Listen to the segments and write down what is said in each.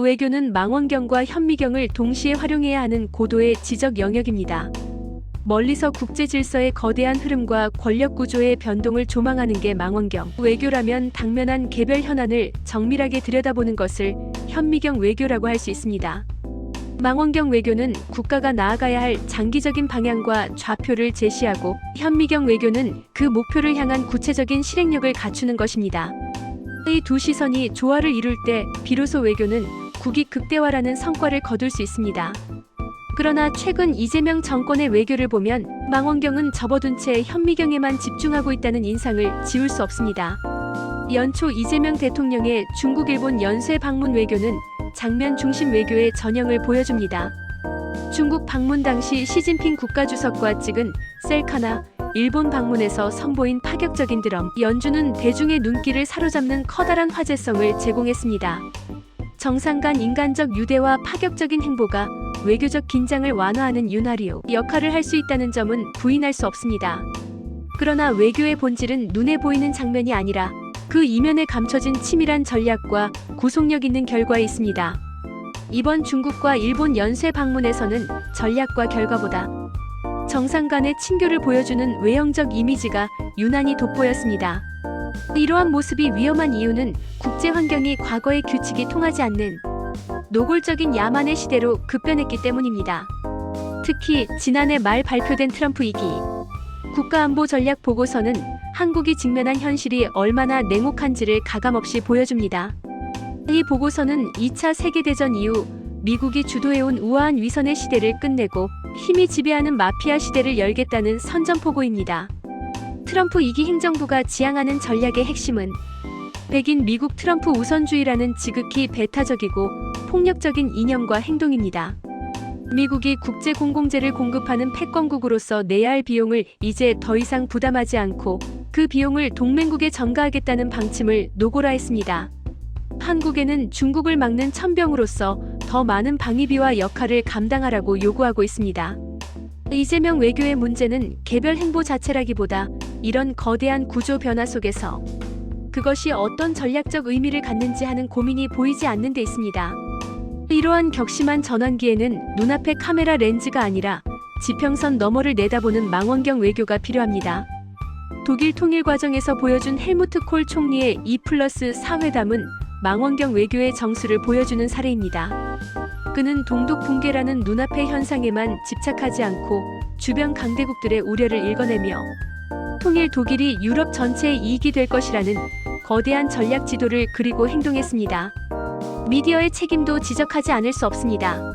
외교는 망원경과 현미경을 동시에 활용해야 하는 고도의 지적 영역입니다. 멀리서 국제 질서의 거대한 흐름과 권력 구조의 변동을 조망하는 게 망원경 외교라면 당면한 개별 현안을 정밀하게 들여다보는 것을 현미경 외교라고 할 수 있습니다. 망원경 외교는 국가가 나아가야 할 장기적인 방향과 좌표를 제시하고, 현미경 외교는 그 목표를 향한 구체적인 실행력을 갖추는 것입니다. 이 두 시선이 조화를 이룰 때 비로소 외교는 국익 극대화라는 성과를 거둘 수 있습니다. 그러나 최근 이재명 정권의 외교를 보면 망원경은 접어둔 채 현미경에만 집중하고 있다는 인상을 지울 수 없습니다. 연초 이재명 대통령의 중국 일본 연쇄 방문 외교는 장면 중심 외교의 전형을 보여줍니다. 중국 방문 당시 시진핑 국가주석과 찍은 셀카나 일본 방문에서 선보인 파격적인 드럼 연주는 대중의 눈길을 사로잡는 커다란 화제성을 제공했습니다. 정상 간 인간적 유대와 파격적인 행보가 외교적 긴장을 완화하는 윤활유 역할을 할 수 있다는 점은 부인할 수 없습니다. 그러나 외교의 본질은 눈에 보이는 장면이 아니라 그 이면에 감춰진 치밀한 전략과 구속력 있는 결과에 있습니다. 이번 중국과 일본 연쇄 방문에서는 전략과 결과보다 정상 간의 친교를 보여주는 외형적 이미지가 유난히 돋보였습니다. 이러한 모습이 위험한 이유는 국제 환경이 과거의 규칙이 통하지 않는 노골적인 야만의 시대로 급변했기 때문입니다. 특히 지난해 말 발표된 트럼프 2기 국가안보 전략 보고서는 한국이 직면한 현실이 얼마나 냉혹한지를 가감없이 보여줍니다. 이 보고서는 2차 세계대전 이후 미국이 주도해온 우아한 위선의 시대를 끝내고 힘이 지배하는 마피아 시대를 열겠다는 선전포고입니다. 트럼프 2기 행정부가 지향하는 전략의 핵심은 백인 미국 트럼프 우선주의라는 지극히 배타적이고 폭력적인 이념과 행동입니다. 미국이 국제 공공재를 공급하는 패권국으로서 내야 할 비용을 이제 더 이상 부담하지 않고 그 비용을 동맹국에 전가하겠다는 방침을 노골화했습니다. 한국에는 중국을 막는 천병으로서 더 많은 방위비와 역할을 감당하라고 요구하고 있습니다. 이재명 외교의 문제는 개별 행보 자체라기보다 이런 거대한 구조 변화 속에서 그것이 어떤 전략적 의미를 갖는지 하는 고민이 보이지 않는 데 있습니다. 이러한 격심한 전환기에는 눈앞의 카메라 렌즈가 아니라 지평선 너머를 내다보는 망원경 외교가 필요합니다. 독일 통일 과정에서 보여준 헬무트 콜 총리의 2+4 회담은 망원경 외교의 정수를 보여주는 사례입니다. 그는 동독 붕괴라는 눈앞의 현상에만 집착하지 않고 주변 강대국들의 우려를 읽어내며 통일 독일이 유럽 전체의 이익이 될 것이라는 거대한 전략 지도를 그리고 행동했습니다. 미디어의 책임도 지적하지 않을 수 없습니다.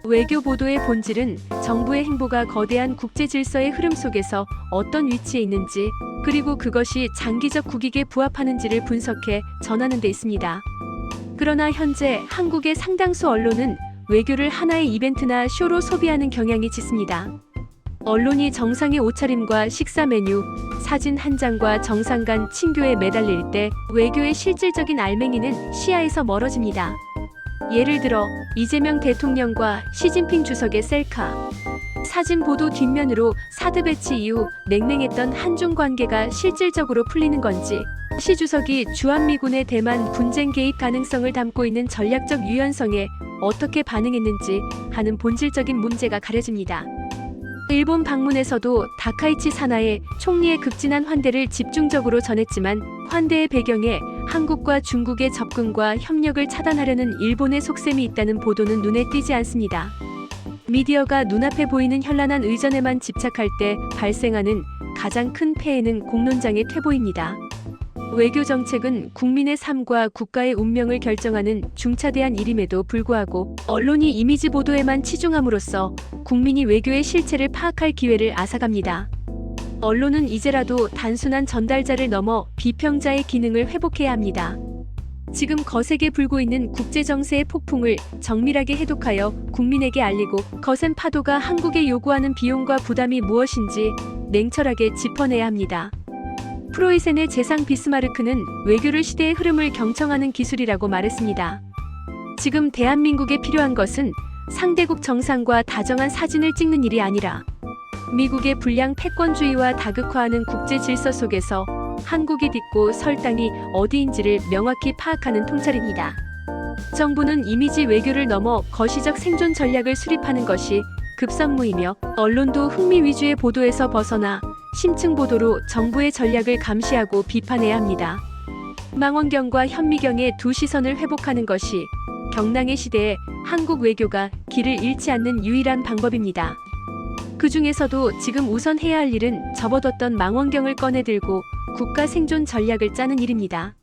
외교 보도의 본질은 정부의 행보가 거대한 국제 질서의 흐름 속에서 어떤 위치에 있는지, 그리고 그것이 장기적 국익에 부합하는지를 분석해 전하는 데 있습니다. 그러나 현재 한국의 상당수 언론은 외교를 하나의 이벤트나 쇼로 소비하는 경향이 짙습니다. 언론이 정상의 옷차림과 식사 메뉴, 사진 한 장과 정상 간 친교에 매달릴 때 외교의 실질적인 알맹이는 시야에서 멀어집니다. 예를 들어 이재명 대통령과 시진핑 주석의 셀카 사진 보도 뒷면으로 사드 배치 이후 냉랭했던 한중 관계가 실질적으로 풀리는 건지, 시 주석이 주한미군의 대만 분쟁 개입 가능성을 담고 있는 전략적 유연성에 어떻게 반응했는지 하는 본질적인 문제가 가려집니다. 일본 방문에서도 다카이치 사나에 총리의 극진한 환대를 집중적으로 전했지만 환대의 배경에 한국과 중국의 접근과 협력을 차단하려는 일본의 속셈이 있다는 보도는 눈에 띄지 않습니다. 미디어가 눈앞에 보이는 현란한 의전에만 집착할 때 발생하는 가장 큰 폐해는 공론장의 퇴보입니다. 외교 정책은 국민의 삶과 국가의 운명을 결정하는 중차대한 일임에도 불구하고 언론이 이미지 보도에만 치중함으로써 국민이 외교의 실체를 파악할 기회를 앗아갑니다. 언론은 이제라도 단순한 전달자를 넘어 비평자의 기능을 회복해야 합니다. 지금 거세게 불고 있는 국제정세의 폭풍을 정밀하게 해독하여 국민에게 알리고, 거센 파도가 한국에 요구하는 비용과 부담이 무엇인지 냉철하게 짚어내야 합니다. 프로이센의 재상 비스마르크는 외교를 시대의 흐름을 경청하는 기술이라고 말했습니다. 지금 대한민국에 필요한 것은 상대국 정상과 다정한 사진을 찍는 일이 아니라 미국의 불량 패권주의와 다극화하는 국제 질서 속에서 한국이 딛고 설 땅이 어디인지를 명확히 파악하는 통찰입니다. 정부는 이미지 외교를 넘어 거시적 생존 전략을 수립하는 것이 급선무이며 언론도 흥미 위주의 보도에서 벗어나 심층 보도로 정부의 전략을 감시하고 비판해야 합니다. 망원경과 현미경의 두 시선을 회복하는 것이 경랑의 시대에 한국 외교가 길을 잃지 않는 유일한 방법입니다. 그 중에서도 지금 우선 해야 할 일은 접어뒀던 망원경을 꺼내들고 국가 생존 전략을 짜는 일입니다.